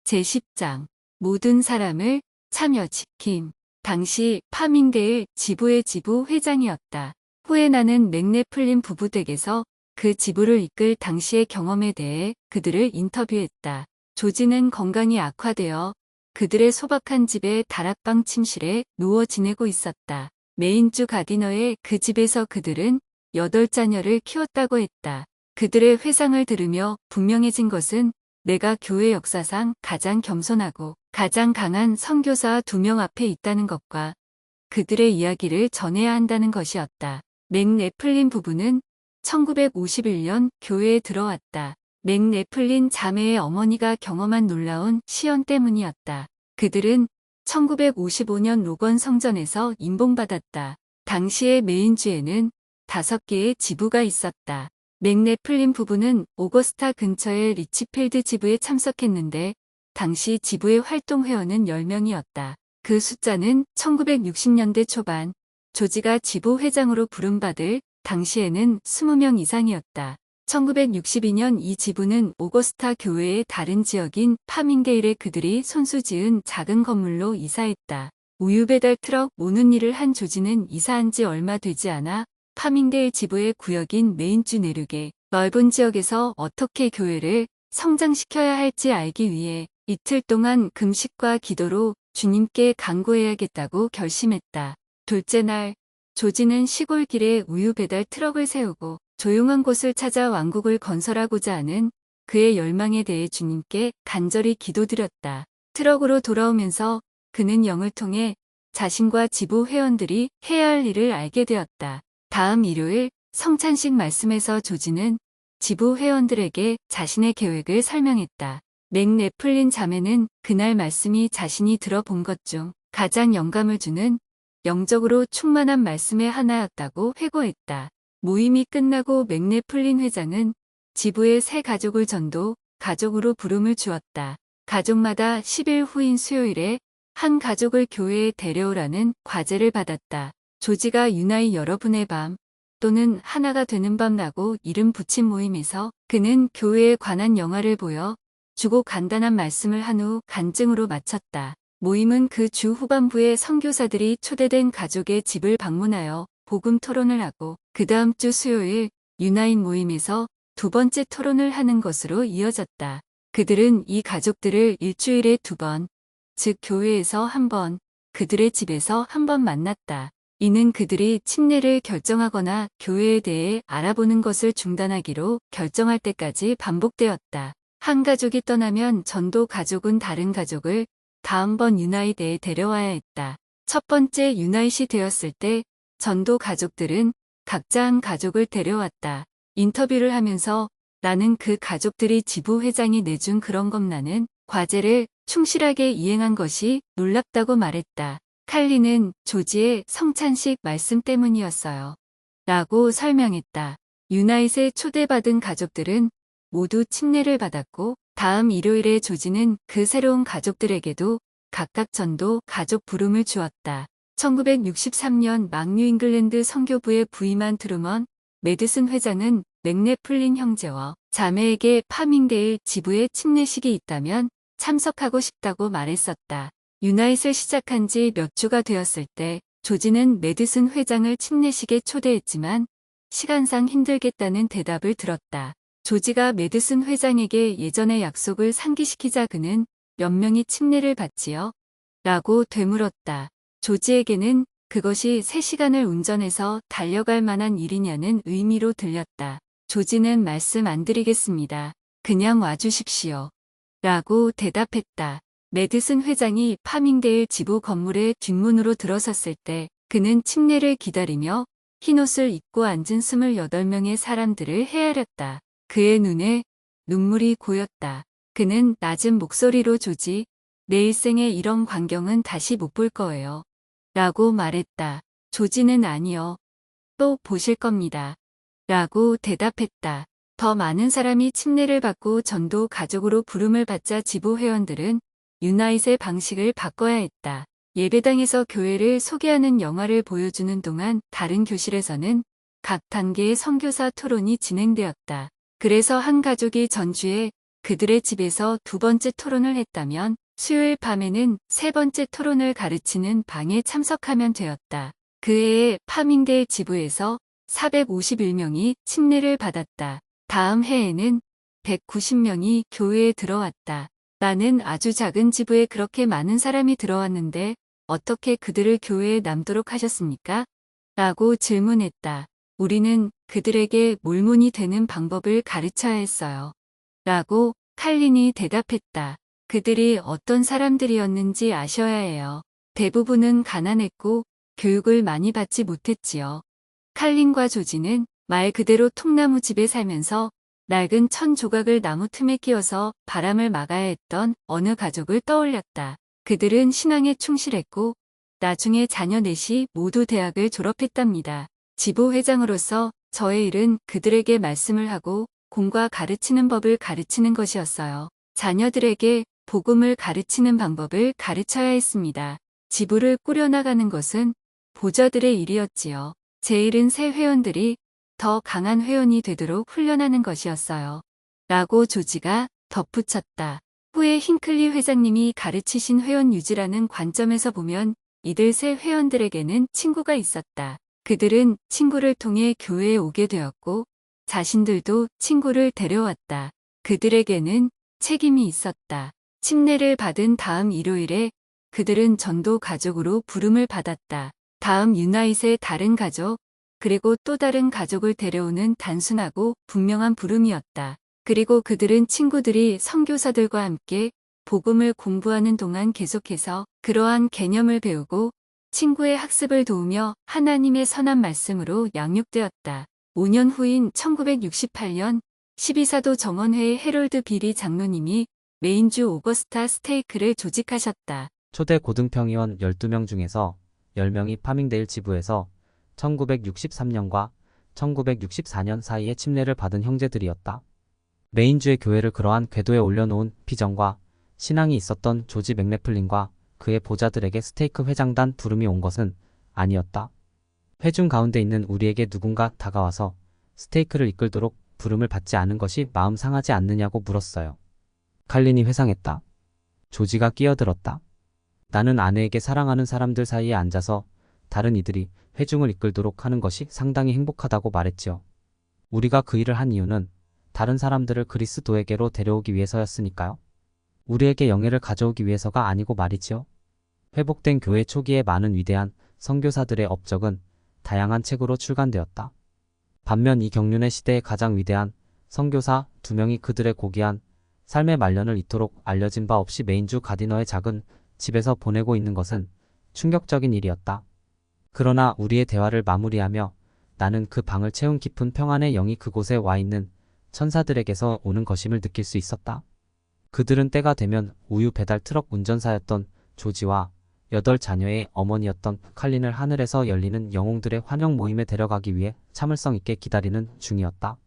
제10장 모든 사람을 참여시킴. 당시 파밍데일 지부의 지부 회장이었다. 후에 나는 맥네플린 부부 댁에서 그 지부를 이끌 당시의 경험에 대해 그들을 인터뷰했다. 조지는 건강이 악화되어 그들의 소박한 집의 다락방 침실에 누워 지내고 있었다. 메인주 가디너의 그 집에서 그들은 8자녀를 키웠다고 했다. 그들의 회상을 들으며 분명해진 것은 내가 교회 역사상 가장 겸손하고 가장 강한 선교사 2명 앞에 있다는 것과 그들의 이야기를 전해야 한다는 것이었다. 맥네플린 부부는 1951년 교회에 들어왔다. 맥네플린 자매의 어머니가 경험한 놀라운 시연 때문이었다. 그들은 1955년 로건 성전에서 임봉받았다. 당시의 메인주에는 5개의 지부가 있었다. 맥네플린 부부는 오거스타 근처의 리치필드 지부에 참석했는데 당시 지부의 활동 회원은 10명이었다. 그 숫자는 1960년대 초반 조지가 지부 회장으로 부름받을 당시에는 20명 이상이었다. 1962년 이 지부는 오거스타 교회의 다른 지역인 파밍데일에 그들이 손수 지은 작은 건물로 이사했다. 우유 배달 트럭 모는 일을 한 조지는 이사한 지 얼마 되지 않아 파밍데일 지부의 구역인 메인주 내륙의 넓은 지역에서 어떻게 교회를 성장시켜야 할지 알기 위해 이틀 동안 금식과 기도로 주님께 간구해야겠다고 결심했다. 둘째 날, 조지는 시골 길에 우유 배달 트럭을 세우고 조용한 곳을 찾아 왕국을 건설하고자 하는 그의 열망에 대해 주님께 간절히 기도드렸다. 트럭으로 돌아오면서 그는 영을 통해 자신과 지부 회원들이 해야 할 일을 알게 되었다. 다음 일요일 성찬식 말씀에서 조지는 지부 회원들에게 자신의 계획을 설명했다. 맥네플린 자매는 그날 말씀이 자신이 들어본 것 중 가장 영감을 주는 영적으로 충만한 말씀의 하나였다고 회고했다. 모임이 끝나고 맥네플린 회장은 지부의 세 가족을 전도 가족으로 부름을 주었다. 가족마다 10일 후인 수요일에 한 가족을 교회에 데려오라는 과제를 받았다. 조지가 유나이 여러분의 밤 또는 하나가 되는 밤라고 이름 붙인 모임에서 그는 교회에 관한 영화를 보여 주고 간단한 말씀을 한 후 간증으로 마쳤다. 모임은 그 주 후반부에 선교사들이 초대된 가족의 집을 방문하여 복음 토론을 하고 그 다음 주 수요일 유나인 모임에서 2번째 토론을 하는 것으로 이어졌다. 그들은 이 가족들을 일주일에 2번, 즉 교회에서 1번, 그들의 집에서 1번 만났다. 이는 그들이 침례를 결정하거나 교회에 대해 알아보는 것을 중단하기로 결정할 때까지 반복되었다. 한 가족이 떠나면 전도 가족은 다른 가족을 다음번 유나이트에 데려와야 했다. 첫 번째 유나이트이 되었을 때 전도 가족들은 각자 한 가족을 데려왔다. 인터뷰를 하면서 나는 그 가족들이 지부 회장이 내준 그런 겁나는 과제를 충실하게 이행한 것이 놀랍다고 말했다. 칼리는 조지의 성찬식 말씀 때문이었어요. 라고 설명했다. 유나잇에 초대받은 가족들은 모두 침례를 받았고 다음 일요일에 조지는 그 새로운 가족들에게도 각각 전도 가족 부름을 주었다. 1963년 막뉴 잉글랜드 선교부에 부임한 트루먼 메드슨 회장은 맥네플린 형제와 자매에게 파밍데일 지부에 침례식이 있다면 참석하고 싶다고 말했었다. 유나잇을 시작한 지 몇 주가 되었을 때 조지는 메드슨 회장을 침례식에 초대했지만 시간상 힘들겠다는 대답을 들었다. 조지가 메드슨 회장에게 예전의 약속을 상기시키자 그는 몇 명이 침례를 받지요? 라고 되물었다. 조지에게는 그것이 3시간을 운전해서 달려갈 만한 일이냐는 의미로 들렸다. 조지는 말씀 안 드리겠습니다. 그냥 와주십시오. 라고 대답했다. 메드슨 회장이 파밍데일 지부 건물의 뒷문으로 들어섰을 때 그는 침례를 기다리며 흰옷을 입고 앉은 28명의 사람들을 헤아렸다. 그의 눈에 눈물이 고였다. 그는 낮은 목소리로 조지, 내 일생에 이런 광경은 다시 못 볼 거예요. 라고 말했다. 조지는 아니요. 또 보실 겁니다. 라고 대답했다. 더 많은 사람이 침례를 받고 전도 가족으로 부름을 받자 지부 회원들은 유나잇의 방식을 바꿔야 했다. 예배당에서 교회를 소개하는 영화를 보여주는 동안 다른 교실에서는 각 단계의 선교사 토론이 진행되었다. 그래서 한 가족이 전주에 그들의 집에서 두 번째 토론을 했다면 수요일 밤에는 세 번째 토론을 가르치는 방에 참석하면 되었다. 그 해에 파밍데일 지부에서 451명이 침례를 받았다. 다음 해에는 190명이 교회에 들어왔다. 나는 아주 작은 지부에 그렇게 많은 사람이 들어왔는데 어떻게 그들을 교회에 남도록 하셨습니까? 라고 질문했다. 우리는 그들에게 몰몬이 되는 방법을 가르쳐야 했어요. 라고 칼린이 대답했다. 그들이 어떤 사람들이었는지 아셔야 해요. 대부분은 가난했고 교육을 많이 받지 못했지요. 칼린과 조지는 말 그대로 통나무집에 살면서 낡은 천 조각을 나무 틈에 끼워서 바람을 막아야 했던 어느 가족을 떠올렸다. 그들은 신앙에 충실했고 나중에 자녀 넷이 모두 대학을 졸업했답니다. 지부회장으로서 저의 일은 그들에게 말씀을 하고 공과 가르치는 법을 가르치는 것이었어요. 자녀들에게 복음을 가르치는 방법을 가르쳐야 했습니다. 지부를 꾸려나가는 것은 보좌들의 일이었지요. 제 일은 새 회원들이 더 강한 회원이 되도록 훈련하는 것이었어요. 라고 조지가 덧붙였다. 후에 힌클리 회장님이 가르치신 회원 유지라는 관점에서 보면 이들 새 회원들에게는 친구가 있었다. 그들은 친구를 통해 교회에 오게 되었고 자신들도 친구를 데려왔다. 그들에게는 책임이 있었다. 침례를 받은 다음 일요일에 그들은 전도 가족으로 부름을 받았다. 다음 유나잇의 다른 가족, 그리고 또 다른 가족을 데려오는 단순하고 분명한 부름이었다. 그리고 그들은 친구들이 선교사들과 함께 복음을 공부하는 동안 계속해서 그러한 개념을 배우고 친구의 학습을 도우며 하나님의 선한 말씀으로 양육되었다. 5년 후인 1968년 12사도 정원회의 해롤드 비리 장로님이 메인주 오거스타 스테이크를 조직하셨다. 초대 고등평의원 12명 중에서 10명이 파밍데일 지부에서 1963년과 1964년 사이에 침례를 받은 형제들이었다. 메인주의 교회를 그러한 궤도에 올려놓은 비전과 신앙이 있었던 조지 맥래플린과 그의 보좌들에게 스테이크 회장단 부름이 온 것은 아니었다. 회중 가운데 있는 우리에게 누군가 다가와서 스테이크를 이끌도록 부름을 받지 않은 것이 마음 상하지 않느냐고 물었어요. 칼린이 회상했다. 조지가 끼어들었다. 나는 아내에게 사랑하는 사람들 사이에 앉아서 다른 이들이 회중을 이끌도록 하는 것이 상당히 행복하다고 말했지요. 우리가 그 일을 한 이유는 다른 사람들을 그리스도에게로 데려오기 위해서였으니까요. 우리에게 영예를 가져오기 위해서가 아니고 말이지요. 회복된 교회 초기에 많은 위대한 선교사들의 업적은 다양한 책으로 출간되었다. 반면 이 경륜의 시대의 가장 위대한 선교사 2명이 그들의 고귀한 삶의 말년을 이토록 알려진 바 없이 메인주 가디너의 작은 집에서 보내고 있는 것은 충격적인 일이었다. 그러나 우리의 대화를 마무리하며 나는 그 방을 채운 깊은 평안의 영이 그곳에 와 있는 천사들에게서 오는 것임을 느낄 수 있었다. 그들은 때가 되면 우유 배달 트럭 운전사였던 조지와 8자녀의 어머니였던 칼린을 하늘에서 열리는 영웅들의 환영 모임에 데려가기 위해 참을성 있게 기다리는 중이었다.